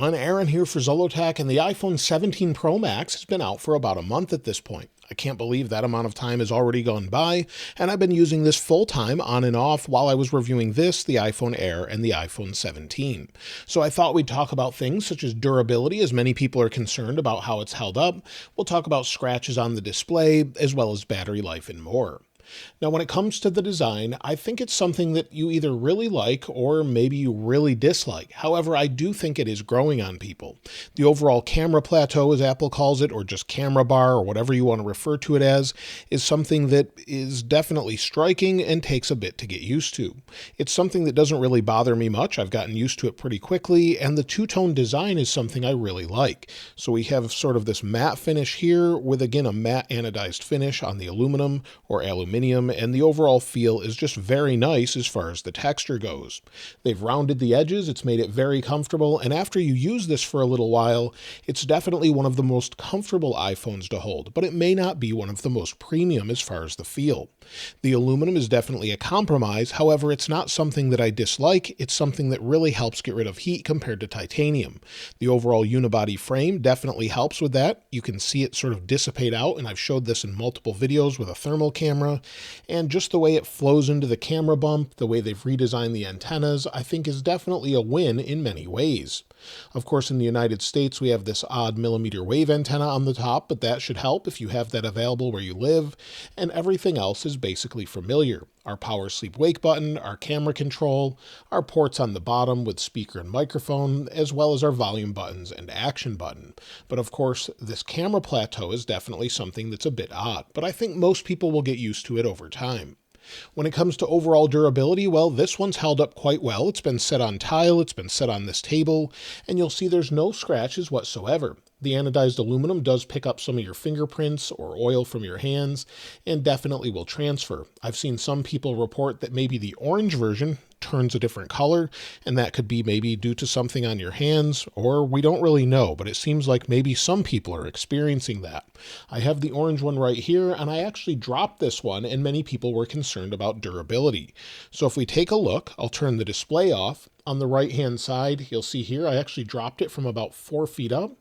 everyone, Aaron here for Zollotech, and the iPhone 17 Pro Max has been out for about a month at this point. I can't believe that amount of time has already gone by, and I've been using this full-time on and off while I was reviewing this, the iPhone Air, and the iPhone 17. So I thought we'd talk about things such as durability, as many people are concerned about how it's held up. We'll talk about scratches on the display, as well as battery life and more. Now, when it comes to the design, I think it's something that you either really like or maybe you really dislike. However, I do think it is growing on people. The overall camera plateau, as Apple calls it, or just camera bar, or whatever you want to refer to it as, is something that is definitely striking and takes a bit to get used to. It's something that doesn't really bother me much. I've gotten used to it pretty quickly, and the two-tone design is something I really like. So we have sort of this matte finish here with, again, a matte anodized finish on the aluminum or aluminium, and the overall feel is just very nice as far as the texture goes. They've rounded the edges, it's made it very comfortable, and after you use this for a little while, it's definitely one of the most comfortable iPhones to hold, but it may not be one of the most premium as far as the feel. The aluminum is definitely a compromise, however, it's not something that I dislike, it's something that really helps get rid of heat compared to titanium. The overall unibody frame definitely helps with that. You can see it sort of dissipate out, and I've showed this in multiple videos with a thermal camera. And just the way it flows into the camera bump, the way they've redesigned the antennas, I think is definitely a win in many ways. Of course, in the United States, we have this odd millimeter wave antenna on the top, but that should help if you have that available where you live, and everything else is basically familiar. Our power sleep wake button, our camera control, our ports on the bottom with speaker and microphone, as well as our volume buttons and action button. But of course, this camera plateau is definitely something that's a bit odd, but I think most people will get used to it over time. When it comes to overall durability, well, this one's held up quite well. It's been set on tile, it's been set on this table, and you'll see there's no scratches whatsoever. The anodized aluminum does pick up some of your fingerprints or oil from your hands and definitely will transfer. I've seen some people report that maybe the orange version turns a different color, and that could be maybe due to something on your hands, or we don't really know, but it seems like maybe some people are experiencing that. I have the orange one right here, and I actually dropped this one, and many people were concerned about durability. So if we take a look, I'll turn the display off. On the right-hand side, you'll see here, I actually dropped it from about 4 feet up.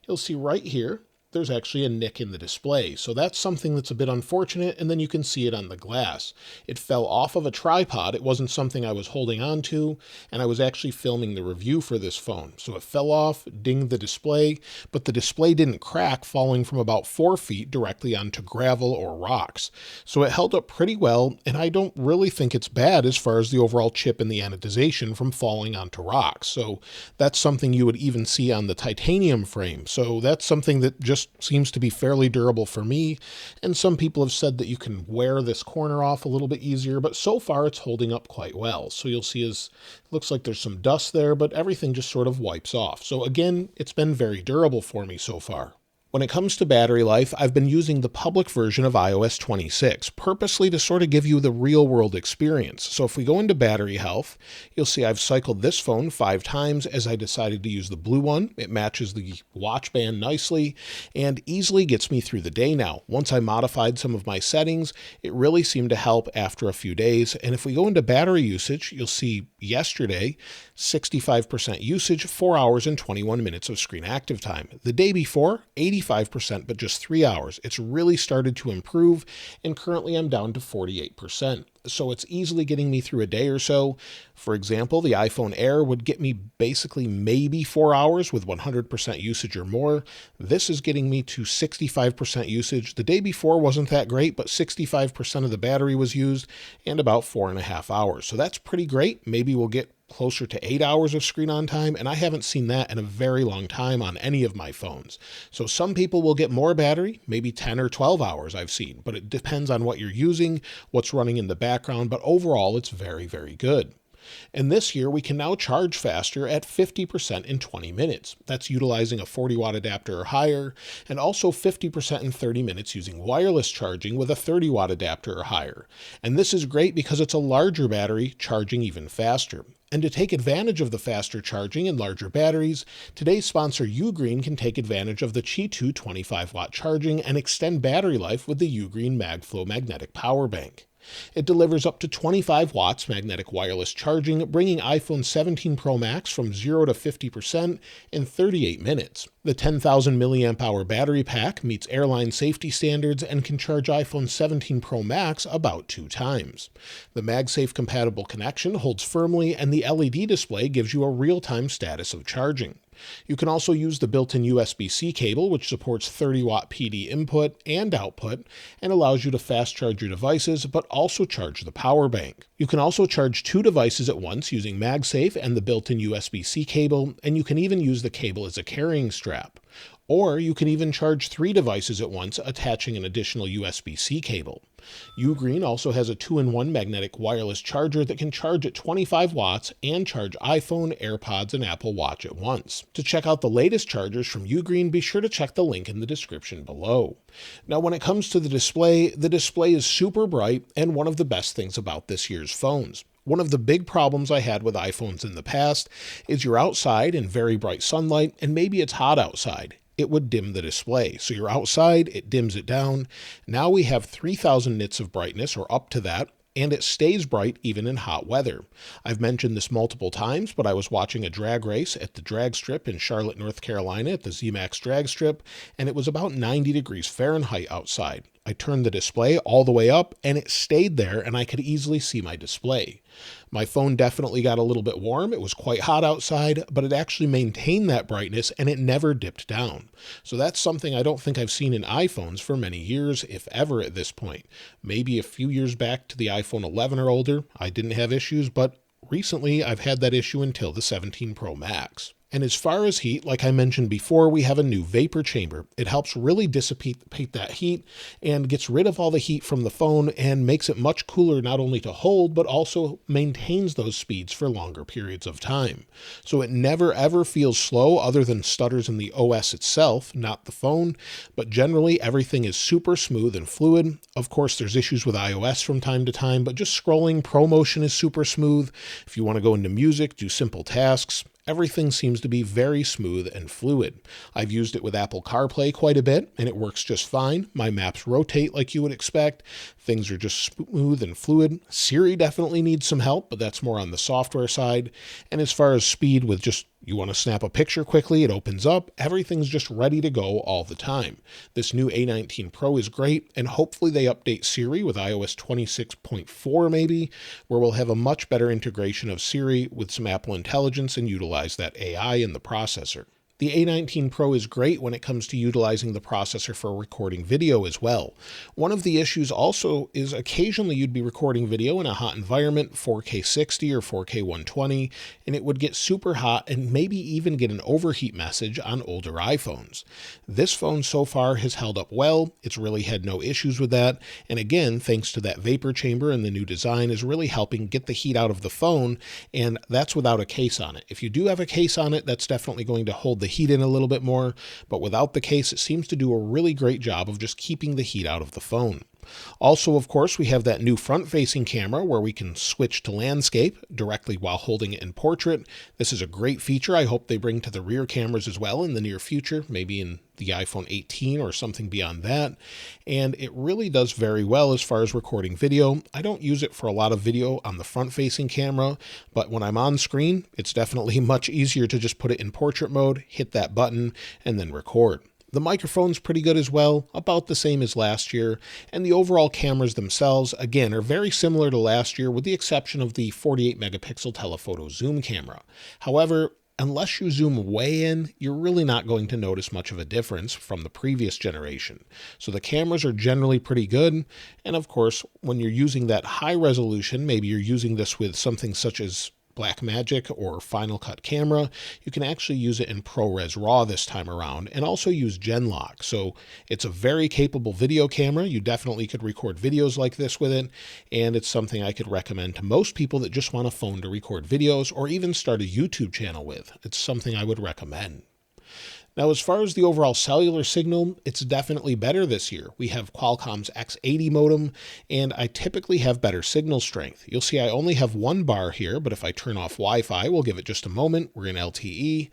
You'll see right here, there's actually a nick in the display. So that's something that's a bit unfortunate, and then you can see it on the glass. It fell off of a tripod. It wasn't something I was holding on to, and I was actually filming the review for this phone. So it fell off, dinged the display, but the display didn't crack, falling from about 4 feet directly onto gravel or rocks. So it held up pretty well, and I don't really think it's bad as far as the overall chip and the anodization from falling onto rocks. So that's something you would even see on the titanium frame. So that's something that just seems to be fairly durable for me, and some people have said that you can wear this corner off a little bit easier, but so far it's holding up quite well. So you'll see it looks like there's some dust there, but everything just sort of wipes off. So again, it's been very durable for me so far. When it comes to battery life, I've been using the public version of iOS 26, purposely to sort of give you the real-world experience. So if we go into battery health, you'll see I've cycled this phone 5 times as I decided to use the blue one. It matches the watch band nicely and easily gets me through the day now. Once I modified some of my settings, it really seemed to help after a few days. And if we go into battery usage, you'll see yesterday, 65% usage, 4 hours and 21 minutes of screen active time. The day before, 85%, but just 3 hours. It's really started to improve, and currently I'm down to 48%. So it's easily getting me through a day or so. For example, the iPhone Air would get me basically maybe 4 hours with 100% usage or more. This is getting me to 65% usage. The day before wasn't that great, but 65% of the battery was used and about 4.5 hours. So that's pretty great. Maybe we'll get closer to 8 hours of screen on time, and I haven't seen that in a very long time on any of my phones. So some people will get more battery, maybe 10 or 12 hours I've seen, but it depends on what you're using, what's running in the background, but overall it's very, very good. And this year we can now charge faster at 50% in 20 minutes. That's utilizing a 40 watt adapter or higher, and also 50% in 30 minutes using wireless charging with a 30 watt adapter or higher. And this is great because it's a larger battery charging even faster. And to take advantage of the faster charging and larger batteries, today's sponsor Ugreen can take advantage of the Qi 2 25 watt charging and extend battery life with the Ugreen MagFlow magnetic power bank. It delivers up to 25 watts magnetic wireless charging, bringing iPhone 17 Pro Max from 0 to 50% in 38 minutes. The 10,000 mAh battery pack meets airline safety standards and can charge iPhone 17 Pro Max about 2 times. The MagSafe compatible connection holds firmly, and the LED display gives you a real-time status of charging. You can also use the built-in USB-C cable, which supports 30-watt PD input and output and allows you to fast charge your devices, but also charge the power bank. You can also charge 2 devices at once using MagSafe and the built-in USB-C cable, and you can even use the cable as a carrying strap. Or you can even charge 3 devices at once, attaching an additional USB-C cable. Ugreen also has a 2-in-1 magnetic wireless charger that can charge at 25 watts and charge iPhone, AirPods, and Apple Watch at once. To check out the latest chargers from Ugreen, be sure to check the link in the description below. Now, when it comes to the display is super bright and one of the best things about this year's phones. One of the big problems I had with iPhones in the past is you're outside in very bright sunlight and maybe it's hot outside. It would dim the display. So you're outside, it dims it down. Now we have 3000 nits of brightness or up to that, and it stays bright even in hot weather. I've mentioned this multiple times, but I was watching a drag race at the drag strip in Charlotte, North Carolina at the ZMAX drag strip, and it was about 90 degrees Fahrenheit outside. I turned the display all the way up and it stayed there and I could easily see my display. My phone definitely got a little bit warm. It was quite hot outside, but it actually maintained that brightness and it never dipped down. So that's something I don't think I've seen in iPhones for many years, if ever at this point. Maybe a few years back to the iPhone 11 or older, I didn't have issues, but recently I've had that issue until the 17 Pro Max. And as far as heat, like I mentioned before, we have a new vapor chamber. It helps really dissipate that heat and gets rid of all the heat from the phone and makes it much cooler not only to hold, but also maintains those speeds for longer periods of time. So it never ever feels slow other than stutters in the OS itself, not the phone, but generally everything is super smooth and fluid. Of course, there's issues with iOS from time to time, but just scrolling, ProMotion is super smooth. If you want to go into music, do simple tasks, everything seems to be very smooth and fluid. I've used it with Apple CarPlay quite a bit, and it works just fine. My maps rotate like you would expect. Things are just smooth and fluid. Siri definitely needs some help, but that's more on the software side. And as far as speed with just you want to snap a picture quickly, it opens up. Everything's just ready to go all the time. This new A19 Pro is great, and hopefully they update Siri with iOS 26.4 maybe, where we'll have a much better integration of Siri with some Apple Intelligence and utilize that AI in the processor. The A19 Pro is great when it comes to utilizing the processor for recording video as well. One of the issues also is occasionally you'd be recording video in a hot environment, 4K 60 or 4K 120, and it would get super hot and maybe even get an overheat message on older iPhones. This phone so far has held up well. It's really had no issues with that. And again, thanks to that vapor chamber and the new design is really helping get the heat out of the phone, and that's without a case on it. If you do have a case on it, that's definitely going to hold the heat in a little bit more, but without the case, it seems to do a really great job of just keeping the heat out of the phone. Also, of course, we have that new front-facing camera where we can switch to landscape directly while holding it in portrait. This is a great feature I hope they bring to the rear cameras as well in the near future, maybe in the iPhone 18 or something beyond that. And it really does very well as far as recording video. I don't use it for a lot of video on the front-facing camera, but when I'm on screen, it's definitely much easier to just put it in portrait mode, hit that button, and then record. The microphone's pretty good as well, about the same as last year, and the overall cameras themselves, again, are very similar to last year with the exception of the 48 megapixel telephoto zoom camera. However, unless you zoom way in, you're really not going to notice much of a difference from the previous generation. So the cameras are generally pretty good, and of course, when you're using that high resolution, maybe you're using this with something such as Blackmagic or Final Cut camera, you can actually use it in ProRes RAW this time around and also use Genlock. So it's a very capable video camera. You definitely could record videos like this with it, and it's something I could recommend to most people that just want a phone to record videos or even start a YouTube channel with. It's something I would recommend. Now, as far as the overall cellular signal, it's definitely better this year. We have Qualcomm's X80 modem, and I typically have better signal strength. You'll see I only have one bar here, but if I turn off Wi-Fi, we'll give it just a moment. We're in LTE.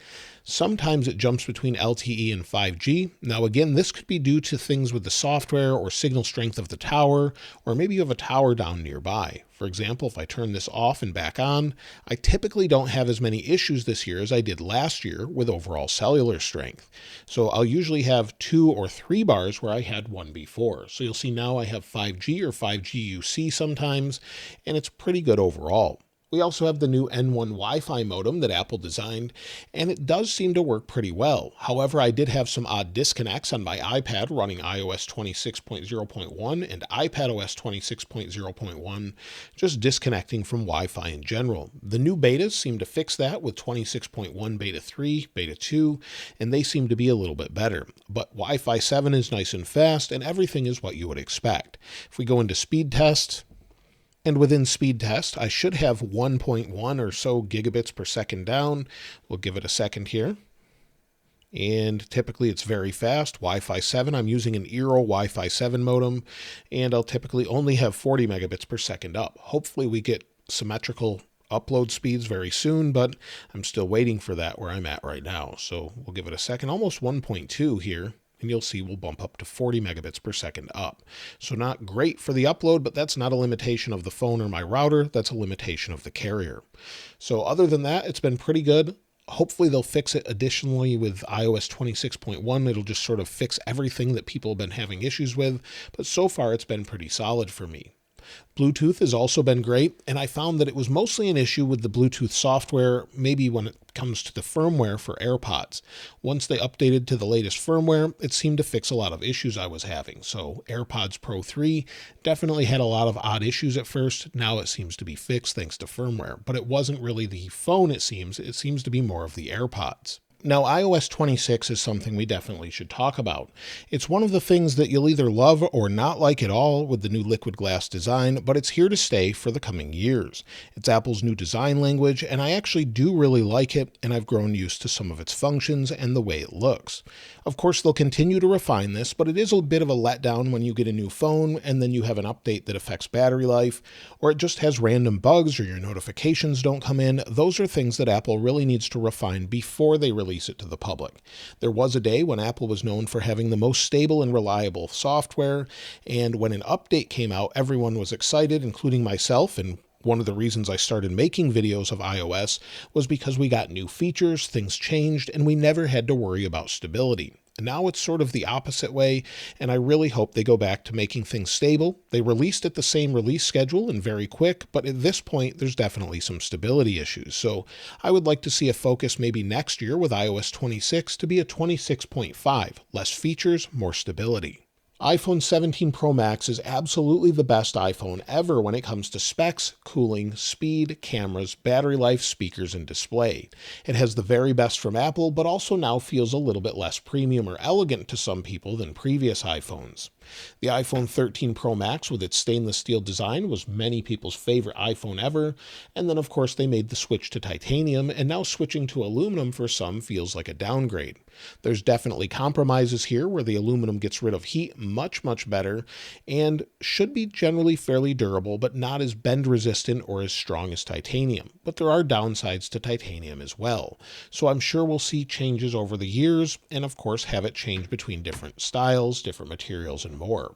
Sometimes it jumps between LTE and 5G. Now again, this could be due to things with the software or signal strength of the tower, or maybe you have a tower down nearby. For example, if I turn this off and back on, I typically don't have as many issues this year as I did last year with overall cellular strength. So I'll usually have 2 or 3 bars where I had 1 before. So you'll see now I have 5G or 5G UC sometimes, and it's pretty good overall. We also have the new N1 Wi-Fi modem that Apple designed, and it does seem to work pretty well. However, I did have some odd disconnects on my iPad running iOS 26.0.1 and iPadOS 26.0.1, just disconnecting from Wi-Fi in general. The new betas seem to fix that with 26.1 Beta 3, Beta 2, and they seem to be a little bit better. But Wi-Fi 7 is nice and fast, and everything is what you would expect. If we go into speed test, and within speed test, I should have 1.1 or so gigabits per second down. We'll give it a second here. And typically it's very fast. Wi-Fi 7, I'm using an Eero Wi-Fi 7 modem, and I'll typically only have 40 megabits per second up. Hopefully we get symmetrical upload speeds very soon, but I'm still waiting for that where I'm at right now. So we'll give it a second, almost 1.2 here. And you'll see we'll bump up to 40 megabits per second up. So not great for the upload, but that's not a limitation of the phone or my router. That's a limitation of the carrier. So other than that, it's been pretty good. Hopefully they'll fix it additionally with iOS 26.1. It'll just sort of fix everything that people have been having issues with. But so far, it's been pretty solid for me. Bluetooth has also been great, and I found that it was mostly an issue with the Bluetooth software, maybe when it comes to the firmware for AirPods. Once they updated to the latest firmware, it seemed to fix a lot of issues I was having. So AirPods Pro 3 definitely had a lot of odd issues at first. Now it seems to be fixed thanks to firmware, but it wasn't really the phone, it seems. It seems to be more of the AirPods. Now, iOS 26 is something we definitely should talk about. It's one of the things that you'll either love or not like at all with the new liquid glass design, but it's here to stay for the coming years. It's Apple's new design language, and I actually do really like it, and I've grown used to some of its functions and the way it looks. Of course, they'll continue to refine this, but it is a bit of a letdown when you get a new phone and then you have an update that affects battery life, or it just has random bugs or your notifications don't come in. Those are things that Apple really needs to refine before they release it to the public. There was a day when Apple was known for having the most stable and reliable software, and when an update came out, everyone was excited, including myself, and one of the reasons I started making videos of iOS was because we got new features, things changed, and we never had to worry about stability. Now it's sort of the opposite way, and I really hope they go back to making things stable. They released at the same release schedule and very quick, but at this point, there's definitely some stability issues. So I would like to see a focus maybe next year with iOS 26 to be a 26.5. Less features, more stability. iPhone 17 Pro Max is absolutely the best iPhone ever when it comes to specs, cooling, speed, cameras, battery life, speakers, and display. It has the very best from Apple, but also now feels a little bit less premium or elegant to some people than previous iPhones. The iPhone 13 Pro Max with its stainless steel design was many people's favorite iPhone ever, and then of course they made the switch to titanium, and now switching to aluminum for some feels like a downgrade. There's definitely compromises here where the aluminum gets rid of heat much better and should be generally fairly durable, but not as bend resistant or as strong as titanium. But there are downsides to titanium as well. So I'm sure we'll see changes over the years, and of course have it change between different styles, different materials, and more.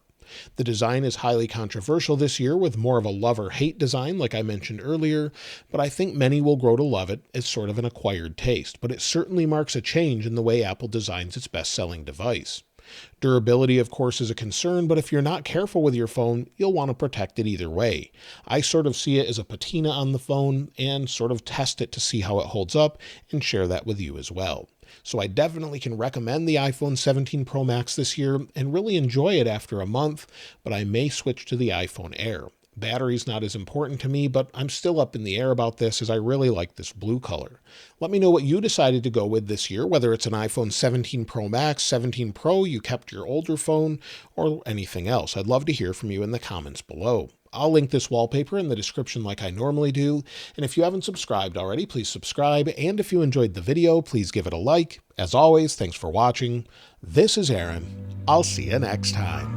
The design is highly controversial this year with more of a love or hate design like I mentioned earlier, but I think many will grow to love it as sort of an acquired taste, but it certainly marks a change in the way Apple designs its best-selling device. Durability, of course, is a concern, but if you're not careful with your phone, you'll want to protect it either way. I sort of see it as a patina on the phone and sort of test it to see how it holds up and share that with you as well. So I definitely can recommend the iPhone 17 Pro Max this year and really enjoy it after a month, but I may switch to the iPhone Air. Battery's not as important to me, but I'm still up in the air about this as I really like this blue color. Let me know what you decided to go with this year, whether it's an iPhone 17 Pro Max, 17 Pro, you kept your older phone, or anything else. I'd love to hear from you in the comments below. I'll link this wallpaper in the description like I normally do, and if you haven't subscribed already, please subscribe, and if you enjoyed the video, please give it a like. As always, thanks for watching. This is Aaron. I'll see you next time.